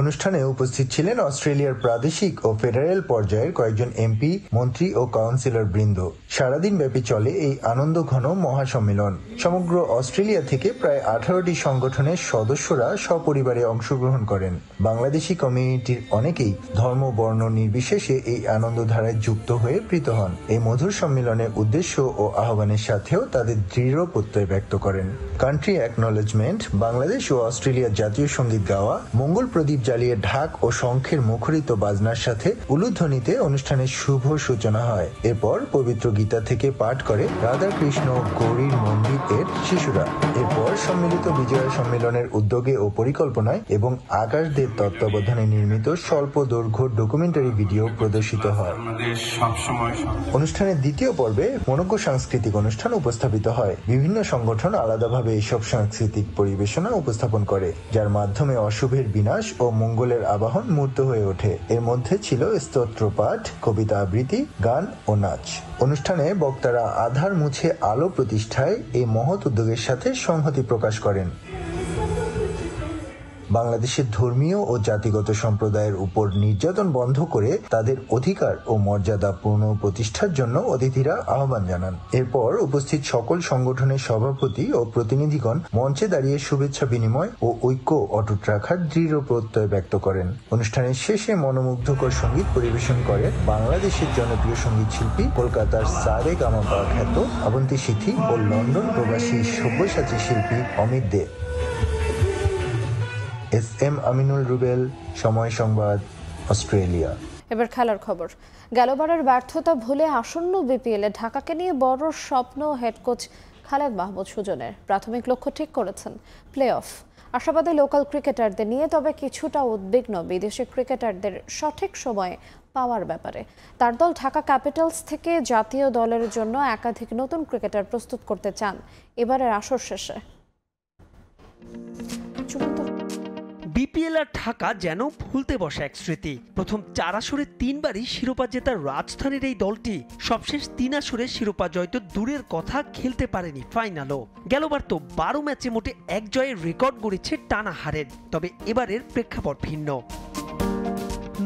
Speaker 10: অনুষ্ঠানে উপস্থিত ছিলেন অস্ট্রেলিয়ার প্রাদেশিক ও ফেডারেল পর্যায়ের কয়েকজন এমপি, মন্ত্রী ও কাউন্সিলর বৃন্দ। সারাদিন ব্যাপী চলে এই আনন্দঘন মহাসম্মেলন। সমগ্র অস্ট্রেলিয়া থেকে প্রায় 18টি সংগঠনের সদস্যরা সপরিবারে অংশগ্রহণ করেন। বাংলাদেশি কমিউনিটির অনেকেই ধর্ম বর্ণ নির্বিশেষে এই আনন্দধারায় যুক্ত হয়ে প্রীত হন। এই মধুর সম্মেলনের উদ্দেশ্য ও আহ্বানের সাথেও তাদের দৃঢ় প্রত্যয় ব্যক্ত করেন। কান্ট্রি অ্যাকনলেজমেন্ট, বাংলাদেশ ও অস্ট্রেলিয়ার জাতীয় সঙ্গীত গাওয়া, মঙ্গল প্রদীপ জ্বালিয়ে ঢাক ও শঙ্খের মুখরিত বাজনার সাথে উলুধ্বনিতে অনুষ্ঠানের শুভ সূচনা হয়। এরপর পবিত্র গীতা থেকে পাঠ করে রাধাকৃষ্ণ গৌরীর মন্দির এর শিশুরা। এরপর সম্মিলিত বিজয়া সম্মেলনের উদ্যোগে ও পরিকল্পনায় এবং আকাশদের তত্ত্বাবধানে নির্মিত স্বল্প দৈর্ঘ্য ডকুমেন্টারি ভিডিও প্রদর্শিত হয়। অনুষ্ঠানের দ্বিতীয় পর্বে মনোজ্ঞ সাংস্কৃতিক অনুষ্ঠান উপস্থাপিত হয়। বিভিন্ন সংগঠন আলাদাভাবে এইসব সাংস্কৃতিক পরিবেশনা উপস্থাপন করে, যার মাধ্যমে অশুভের বিনাশ ও মঙ্গলের আবাহন মূর্ত হয়ে ওঠে। এর মধ্যে ছিল স্তোত্র পাঠ, কবিতা আবৃত্তি, গান ও নাচ। অনুষ্ঠানে বক্তারা আধার মুছে আলো প্রতিষ্ঠায় এই মহৎ উদ্যোগের সাথে সংহতি প্রকাশ করেন। বাংলাদেশের ধর্মীয় ও জাতিগত সম্প্রদায়ের উপর নির্যাতন বন্ধ করে তাদের অধিকার ও মর্যাদা পূর্ণ প্রতিষ্ঠার জন্য অতিথিরা আহ্বান জানান। এরপর উপস্থিত সকল সংগঠনের সভাপতি ও প্রতিনিধিগণ মঞ্চে দাঁড়িয়ে শুভেচ্ছা বিনিময় ও ঐক্য অটুট রাখার দৃঢ় প্রত্যয় ব্যক্ত করেন। অনুষ্ঠানের শেষে মনোমুগ্ধকর সঙ্গীত পরিবেশন করেন বাংলাদেশের জনপ্রিয় সঙ্গীত শিল্পী, কলকাতার সারে গামা পা খ্যাত অবন্তী সিথি ও লন্ডন প্রবাসী সব্যসাচী শিল্পী অমিত দে। SM আমিনুল রুবেল, সময় সংবাদ, অস্ট্রেলিয়া।
Speaker 1: এবার খেলার খবর। গেলবারের ব্যর্থতা ভুলে আসন্ন বিপিএলে ঢাকাকে নিয়ে বড় স্বপ্ন হেড কোচ খালেদ মাহমুদ সুজনের। প্রাথমিক লক্ষ্য ঠিক করেছেন প্লে অফ। আশাবাদী লোকাল ক্রিকেটারদের নিয়ে, তবে কিছুটা উদ্বিগ্ন বিদেশি ক্রিকেটারদের সঠিক সময়ে পাওয়ার ব্যাপারে। তার দল ঢাকা ক্যাপিটালস থেকে জাতীয় দলের জন্য একাধিক নতুন ক্রিকেটার প্রস্তুত করতে চান এবারের আসর শেষে।
Speaker 11: বিপিএল আর ঢাকা যেন ভুলতে বসা এক স্মৃতি। প্রথম 4 আসরে 3বারই শিরোপা জেতার রাজধানীর এই দলটি সবশেষ 3 আসরে শিরোপা জয় তো দূরের কথা, খেলতে পারেনি ফাইনালও। গেলবার তো 12 ম্যাচে মোটে 1 জয়ের রেকর্ড গড়েছে টানা হারের। তবে এবারের প্রেক্ষাপট ভিন্ন।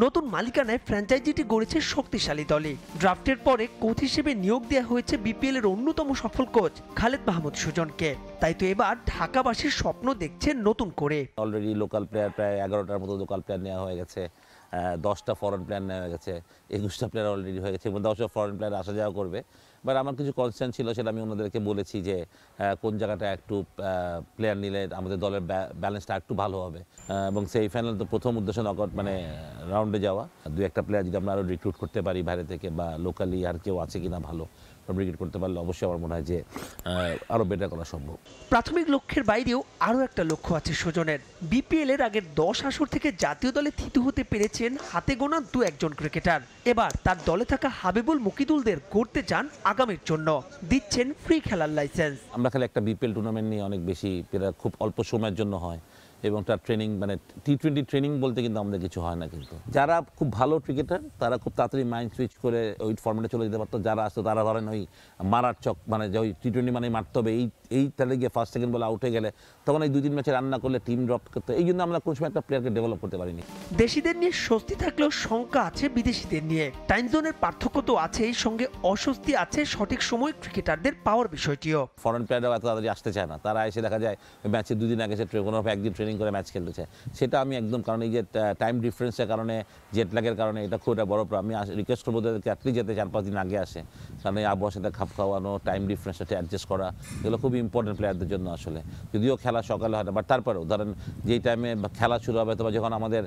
Speaker 11: নতুন মালিকানায় ফ্র্যাঞ্চাইজিটি গড়েছে শক্তিশালী দলে। ড্রাফটের পরে কোচ হিসেবে নিয়োগ দেওয়া হয়েছে বিপিএল এর অন্যতম সফল কোচ খালেদ মাহমুদ সুজনকে। তাই তো এবার ঢাকাবাসীর স্বপ্ন দেখছে নতুন করে।
Speaker 12: অলরেডি লোকাল প্লেয়ার প্রায় 11টার মতো লোকাল প্লেয়ার নেওয়া হয়ে গেছে, 10টা ফরেন প্লেয়ার নেওয়া হয়ে গেছে, 21টা প্লেয়ার অলরেডি হয়ে গেছে এবং 10টা ফরেন প্লেয়ার আসা যাওয়া করবে। বাট আমার কিছু কনসার্ন ছিল, সেটা আমি ওনাদেরকে বলেছি যে কোন জায়গাটা একটু প্লেয়ার নিলে আমাদের দলের ব্যালেন্সটা একটু ভালো হবে। এবং সেই ফাইনাল তো প্রথম উদ্দেশ্য নকআউট মানে রাউন্ডে যাওয়া। 2-1টা প্লেয়ার যদি আমরা আরও রিক্রুট করতে পারি বাইরে থেকে, বা লোকালি আর কেউ আছে কিনা ভালো রিক্রুট করতে পারলে অবশ্যই আমার মনে হয় যে আরও বেটার করা সম্ভব।
Speaker 11: প্রাথমিক লক্ষ্যের বাইরেও আরও একটা লক্ষ্য আছে সুজনের। বিপিএল এর আগের 10 আসর থেকে জাতীয় দলে থিতু হতে পেরেছে খেলেছেন হাতে গোনা 2-1 ক্রিকেটার। এবার তার দলে থাকা হাবিবুল মুকিদুলদের গড়তে চান আগামীর জন্য, দিচ্ছেন ফ্রি খেলার লাইসেন্স।
Speaker 12: আমরা খালি একটা বিপিএল টুর্নামেন্ট নিয়ে অনেক বেশি, এটা খুব অল্প সময়ের জন্য হয় এবং তার ট্রেনিং মানে টি20 ট্রেনিং বলতে কিন্তু আমাদের কিছু হয় না। কিন্তু যারা খুব ভালো ক্রিকেটার তারা খুব তাড়াতাড়ি মাইন্ড সুইচ করে ওই ফর্মেটে চলে যেতে পারতো। যারা আসতো তারা ধরেন ওই মারার চক, মানে যে ওই টি20 মানে মারতে হবে এই তাহলে গিয়ে ফার্স্ট সেকেন্ড বলে আউট হয়ে গেলে তখন এই 2-3 ম্যাচে রান না করলে টিম ড্রপ করতে, এই জন্য আমরা কোনো সময় একটা প্লেয়ারকে ডেভেলপ করতে পারিনি।
Speaker 11: দেশিদের নিয়ে স্বস্তি থাকলেও শঙ্কা আছে বিদেশিদের নিয়ে। টাইম জোনের পার্থক্য তো আছেই, সঙ্গে অস্বস্তি আছে সঠিক সময় ক্রিকেটারদের পাওয়ার বিষয়টিও।
Speaker 12: ফরেন প্লেয়াররা এত তাড়াতাড়ি আসতে চায় না, তারা এসে দেখা যায় ম্যাচে 2 দিন আগে কোনোভাবে একদিন ট্রেনিং করে ম্যাচ খেলতে চায়। সেটা আমি একদম, কারণ এই যে টাইম ডিফারেন্সের কারণে, জেট ল্যাগের কারণে এটা খুব একটা বড় প্রবলেম। আমি রিকোয়েস্ট করবো তাদেরকে অ্যাটলিস্ট যেতে 4-5 দিন আগে আসে, কারণ এই আবহাওয়ার সাথে খাপ খাওয়ানো, টাইম ডিফারেন্সটা অ্যাডজাস্ট করা, এগুলো খুবই ইম্পর্টেন্ট প্লেয়ারদের জন্য আসলে। যদিও খেলা সকালে হয় না, বাট তারপরেও ধরেন যেই টাইমে খেলা শুরু হবে অথবা যখন আমাদের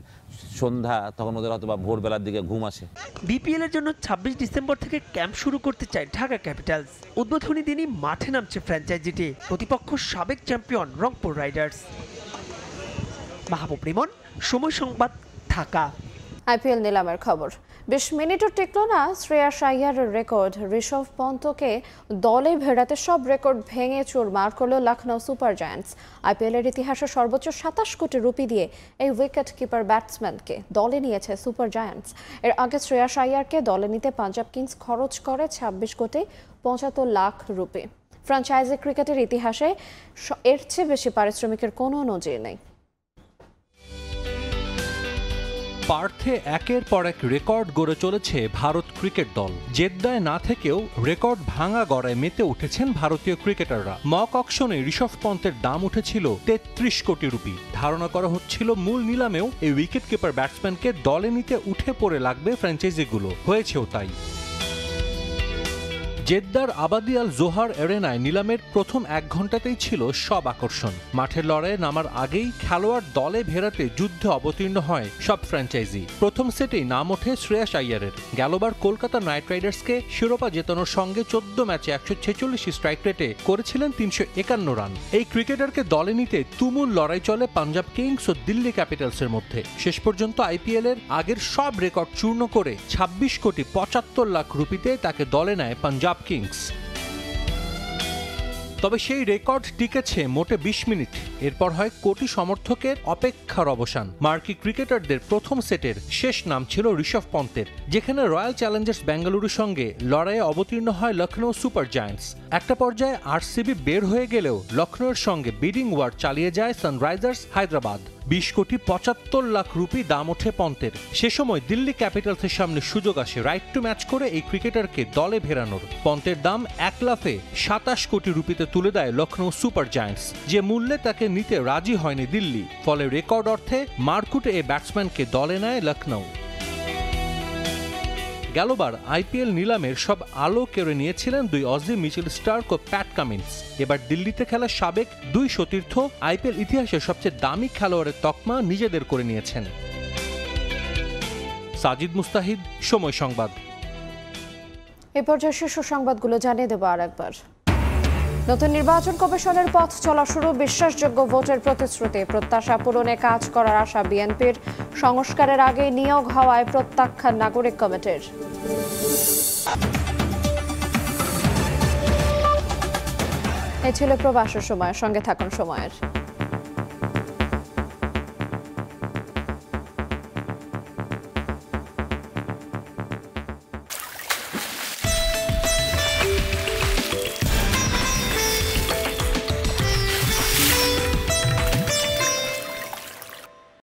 Speaker 12: সন্ধ্যা, তখন ওদের হয়তো বা ভোরবেলার দিকে ঘুম আসে।
Speaker 11: বিপিএল এর জন্য 26 ডিসেম্বর থেকে ক্যাম্প শুরু করতে চায় ঢাকা ক্যাপিটালস। উদ্বোধনী দিনই মাঠে নামছে ফ্র্যাঞ্চাইজিটি, প্রতিপক্ষ সাবেক চ্যাম্পিয়ন রংপুর রাইডার্স। মাহবুব রিমন, সময় সংবাদ, ঢাকা।
Speaker 1: আইপিএল নিলামের খবর। 20 মিনিটও টিকল না শ্রেয়াস আইয়ারের রেকর্ড। ঋষভ পন্তকে দলে ভেড়াতে সব রেকর্ড ভেঙে চুরমার করল লখনৌ সুপার জায়ান্টস। আইপিএলের ইতিহাসে সর্বোচ্চ 27 কোটি রুপি দিয়ে এই উইকেট কিপার ব্যাটসম্যানকে দলে নিয়েছে সুপার জায়ান্টস। এর আগে শ্রেয়াস আইয়ারকে দলে নিতে পাঞ্জাব কিংস খরচ করে 26 কোটি 75 লাখ রুপি। ফ্র্যাঞ্চাইজি ক্রিকেটের ইতিহাসে এর চেয়ে বেশি পারিশ্রমিকের কোনো নজির নেই।
Speaker 13: পার্থে একের পর এক রেকর্ড গড়ে চলেছে ভারত ক্রিকেট দল। জেদ্দায় না থেকেও রেকর্ড ভাঙা গড়ায় মেতে উঠেছেন ভারতীয় ক্রিকেটাররা। মক অকশনে ঋষভ পন্তের দাম উঠেছিল 33 কোটি রুপি। ধারণা করা হচ্ছিল মূল নিলামেও এই উইকেট কিপার ব্যাটসম্যানকে দলে নিতে উঠে পড়ে লাগবে ফ্র্যাঞ্চাইজিগুলো, হয়েছেও তাই। জেদ্দার আবাদি আল জোহার এরেনায় নিলামের প্রথম 1 ঘন্টাতেই ছিল সব আকর্ষণ। মাঠের লড়াইয়ে নামার আগেই খেলোয়াড় দলে ভেড়াতে যুদ্ধে অবতীর্ণ হয় সব ফ্র্যাঞ্চাইজি। প্রথম সেটেই নাম ওঠে শ্রেয়াস আইয়ারের। গেলবার কলকাতা নাইট রাইডার্সকে শিরোপা জেতানোর সঙ্গে 14 ম্যাচে 146 স্ট্রাইক রেটে করেছিলেন 351 রান। এই ক্রিকেটারকে দলে নিতে তুমুল লড়াই চলে পাঞ্জাব কিংস ও দিল্লি ক্যাপিটালসের মধ্যে। শেষ পর্যন্ত আইপিএলের আগের সব রেকর্ড চূর্ণ করে 26 কোটি 75 লাখ রুপিতে তাকে দলে নেয় পাঞ্জাব কিংস। তবে সেই রেকর্ড টিকেছে মোটে 20 মিনিট। এরপর হয় কোটি সমর্থকের অপেক্ষার অবসান। মার্কি ক্রিকেটারদের প্রথম সেটের শেষ নাম ছিল ঋষভ পন্তের, যেখানে রয়্যাল চ্যালেঞ্জার্স বেঙ্গালুরুর সঙ্গে লড়াইয়ে অবতীর্ণ হয় লখনৌ সুপার জায়ান্টস। একটা পর্যায়ে আরসিবি বের হয়ে গেলেও লখনৌয়ের সঙ্গে বিডিং ওয়ার চালিয়ে যায় সানরাইজার্স হায়দ্রাবাদ। 20 কোটি 75 লাখ রুপি দাম ওঠে পন্তের। সে সময় দিল্লি ক্যাপিটালসের সামনে সুযোগ আসে রাইট টু ম্যাচ করে এই ক্রিকেটারকে দলে ভেড়ানোর। পন্তের দাম 1 লাফে 27 কোটি রুপিতে তুলে দেয় লখনৌ সুপার জায়ান্টস, যে মূল্যে তাকে নিতে রাজি হয়নি দিল্লি। ফলে রেকর্ড অর্থে মারকুটে এই ব্যাটসম্যানকে দলে নেয় লখনৌ। গেলবার আইপিএল নিলামের সব আলো কেড়ে নিয়েছিলেন 2 অজি মিচেল স্টার্ক ও প্যাট কামিন্স। এবার দিল্লিতে খেলা সাবেক 2 সতীর্থ আইপিএল ইতিহাসের সবচেয়ে দামি খেলোয়াড়ের তকমা নিজেদের করে নিয়েছেন। সাজিদ মুস্তাহিদ, সময় সংবাদ।
Speaker 1: এ পর্যায়ে শীর্ষ সংবাদগুলো জানিয়ে দেব আরেকবার। নতুন নির্বাচন কমিশনের পথ চলা শুরু, বিশ্বাসযোগ্য ভোটের প্রতিশ্রুতি, প্রত্যাশা পূরণে কাজ করার আশা বিএনপির। সংস্কারের আগে নিয়োগ হওয়ায় প্রত্যাখ্যান নাগরিক কমিটির। এই ছিল প্রবাসের সময়, সঙ্গে থাকুন সময়ের।